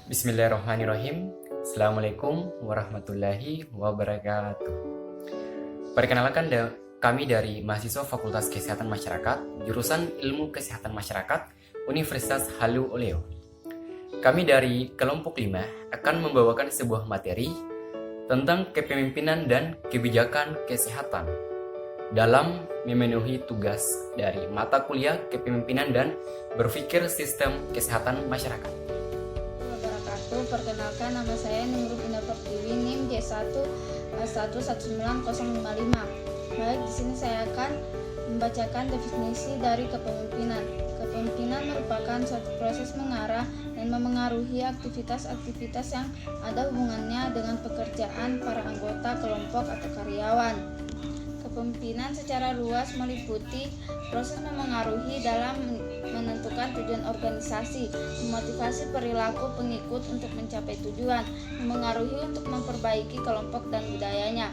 Bismillahirrahmanirrahim. Assalamualaikum warahmatullahi wabarakatuh. Perkenalkan kami dari mahasiswa Fakultas Kesehatan Masyarakat, jurusan Ilmu Kesehatan Masyarakat, Universitas Halu Oleo. Kami dari kelompok 5 akan membawakan sebuah materi tentang kepemimpinan dan kebijakan kesehatan dalam memenuhi tugas dari mata kuliah kepemimpinan dan berpikir sistem kesehatan masyarakat. Perkenalkan, nama saya Nurul Indah Pertiwi, NIM J1119055. Baik, di sini saya akan membacakan definisi dari kepemimpinan. Kepemimpinan merupakan suatu proses mengarah dan memengaruhi aktivitas-aktivitas yang ada hubungannya dengan pekerjaan para anggota kelompok atau karyawan. Kepemimpinan secara luas meliputi proses memengaruhi dalam menentukan tujuan organisasi, memotivasi perilaku pengikut untuk mencapai tujuan, memengaruhi untuk memperbaiki kelompok dan budayanya.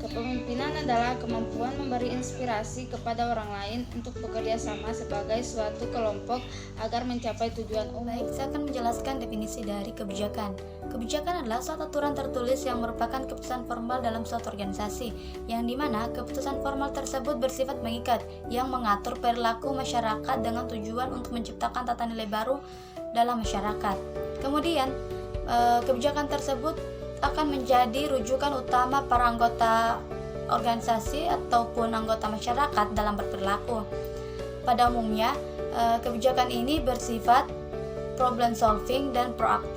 Kepemimpinan adalah kemampuan memberi inspirasi kepada orang lain untuk bekerja sama sebagai suatu kelompok agar mencapai tujuan umum. Baik, saya akan menjelaskan definisi dari kebijakan. Kebijakan adalah suatu aturan tertulis yang merupakan keputusan formal dalam suatu organisasi, yang dimana keputusan formal tersebut bersifat mengikat, yang mengatur perilaku masyarakat dengan tujuan untuk menciptakan tata nilai baru dalam masyarakat. Kemudian, kebijakan tersebut akan menjadi rujukan utama para anggota organisasi ataupun anggota masyarakat dalam berperilaku. Pada umumnya, kebijakan ini bersifat problem solving dan proaktif.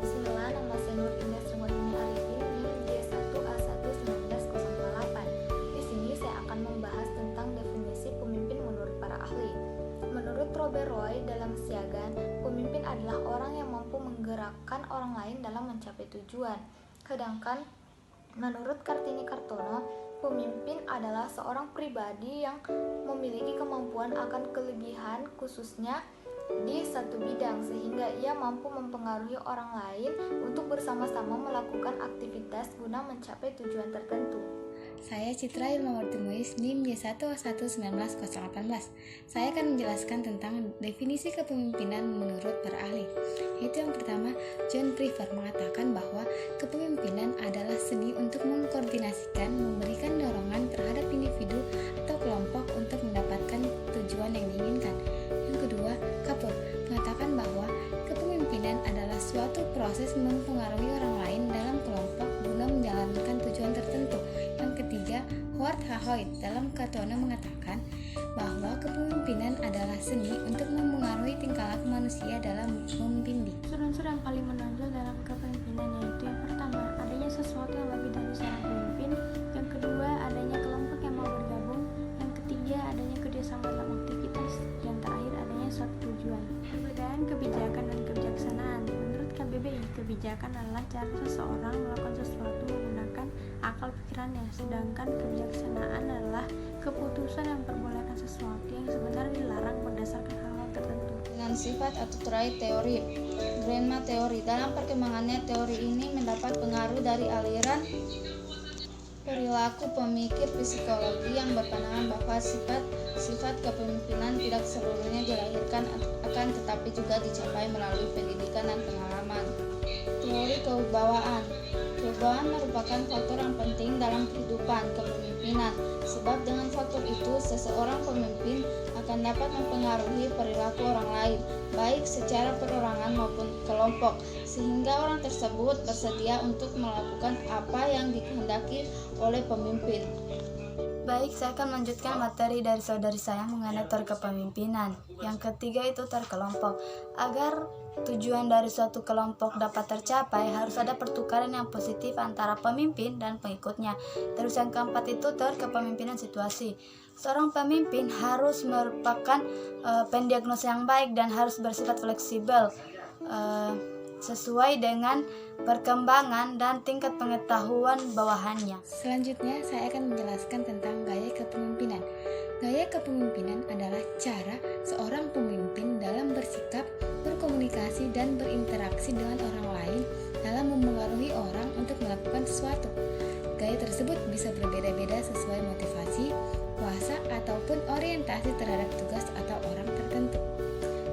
Bismillah, nama saya Nur Indah Srengwadini Arifin, NIM J1119048. Di sini saya akan membahas tentang definisi pemimpin menurut para ahli. Menurut Robert Roy dalam Siagan, pemimpin adalah orang yang mampu menggerakkan orang lain dalam mencapai tujuan. Sedangkan menurut Kartini Kartono, pemimpin adalah seorang pribadi yang memiliki kemampuan akan kelebihan khususnya di satu bidang sehingga ia mampu mempengaruhi orang lain untuk bersama-sama melakukan aktivitas guna mencapai tujuan tertentu. Saya Citra Ilmawarti Muiz, NIM J1119018. Saya akan menjelaskan tentang definisi kepemimpinan menurut para ahli. Yaitu yang pertama, John Prefer mengatakan bahwa kepemimpinan adalah seni untuk mengkoordinasikan, memberikan dorongan terhadap individu atau kelompok untuk mendapatkan tujuan yang diinginkan. Yang kedua, Kapur mengatakan bahwa kepemimpinan adalah suatu proses mempengaruhi orang lain dalam kelompok guna menjalankan tujuan tertentu. Yang ketiga, Howard Hahoit dalam Kartono mengatakan bahwa kepemimpinan adalah seni untuk memengaruhi tingkah laku manusia dalam memimpin. Unsur yang paling menonjol dalam kepemimpinan yaitu yang pertama, adanya sesuatu yang lebih dari seorang pemimpin. Yang kedua, adanya kelompok yang mau bergabung. Yang ketiga, adanya kerjasama dalam aktivitas. Yang terakhir, adanya suatu tujuan. Perbedaan kebijakan dan kebijaksanaan. Menurut KBBI, kebijakan adalah cara seseorang melakukan sesuatu menggunakan akal pikirannya, sedangkan kebijaksanaan adalah keputusan yang memperbolehkan sesuatu yang sebenarnya dilarang berdasarkan hal-hal tertentu. Dengan sifat atau trait teori, Granma teori. Dalam perkembangannya, teori ini mendapat pengaruh dari aliran perilaku pemikir psikologi yang berpandangan bahwa sifat kepemimpinan tidak seluruhnya dilahirkan akan tetapi juga dicapai melalui pendidikan dan pengalaman. Teori kewibawaan. Kewibawaan merupakan faktor yang penting dalam kehidupan kepemimpinan, sebab dengan faktor itu seseorang pemimpin akan dapat mempengaruhi perilaku orang lain, baik secara perorangan maupun kelompok, sehingga orang tersebut bersedia untuk melakukan apa yang dikehendaki oleh pemimpin. Baik, saya akan melanjutkan materi dari saudari saya mengenai teori kepemimpinan. Yang ketiga itu teori kelompok. Agar tujuan dari suatu kelompok dapat tercapai, harus ada pertukaran yang positif antara pemimpin dan pengikutnya. Terus yang keempat itu teori kepemimpinan situasi. Seorang pemimpin harus merupakan pendiagnosa yang baik dan harus bersifat fleksibel, sesuai dengan perkembangan dan tingkat pengetahuan bawahannya. Selanjutnya, saya akan menjelaskan tentang gaya kepemimpinan. Gaya kepemimpinan adalah cara seorang pemimpin dalam bersikap, berkomunikasi, dan berinteraksi dengan orang lain dalam memengaruhi orang untuk melakukan sesuatu. Gaya tersebut bisa berbeda-beda sesuai motivasi, kuasa, ataupun orientasi terhadap tugas atau orang tertentu.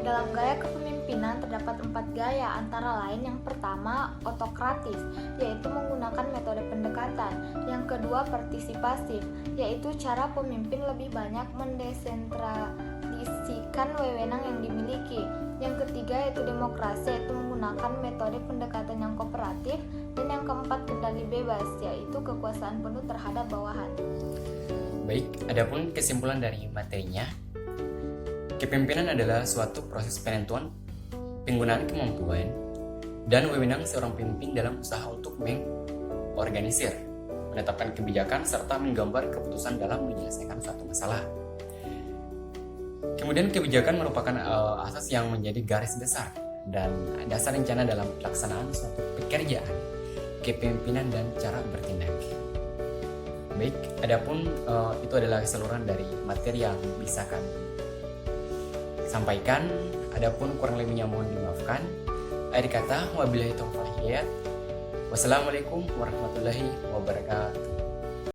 Dalam gaya kepemimpinan terdapat 4 gaya, antara lain yang pertama otokratis, yaitu menggunakan metode pendekatan. Yang kedua partisipasif, yaitu cara pemimpin lebih banyak mendesentralisikan wewenang yang dimiliki. Yang ketiga yaitu demokrasi, yaitu menggunakan metode pendekatan yang kooperatif. Dan yang keempat kendali bebas, yaitu kekuasaan penuh terhadap bawahan. Baik, adapun kesimpulan dari materinya, kepemimpinan adalah suatu proses penentuan penggunaan kemampuan dan wewenang seorang pemimpin dalam usaha untuk mengorganisir, menetapkan kebijakan, serta menggambar keputusan dalam menyelesaikan suatu masalah. Kemudian kebijakan merupakan asas yang menjadi garis besar dan dasar rencana dalam pelaksanaan suatu pekerjaan, kepemimpinan, dan cara bertindak. Baik, adapun itu adalah keseluruhan dari materi yang bisa kami sampaikan. Adapun kurang lebihnya mohon dimaafkan. Akhir kata, wabillahi taufiq wal hidayah. Wassalamualaikum warahmatullahi wabarakatuh.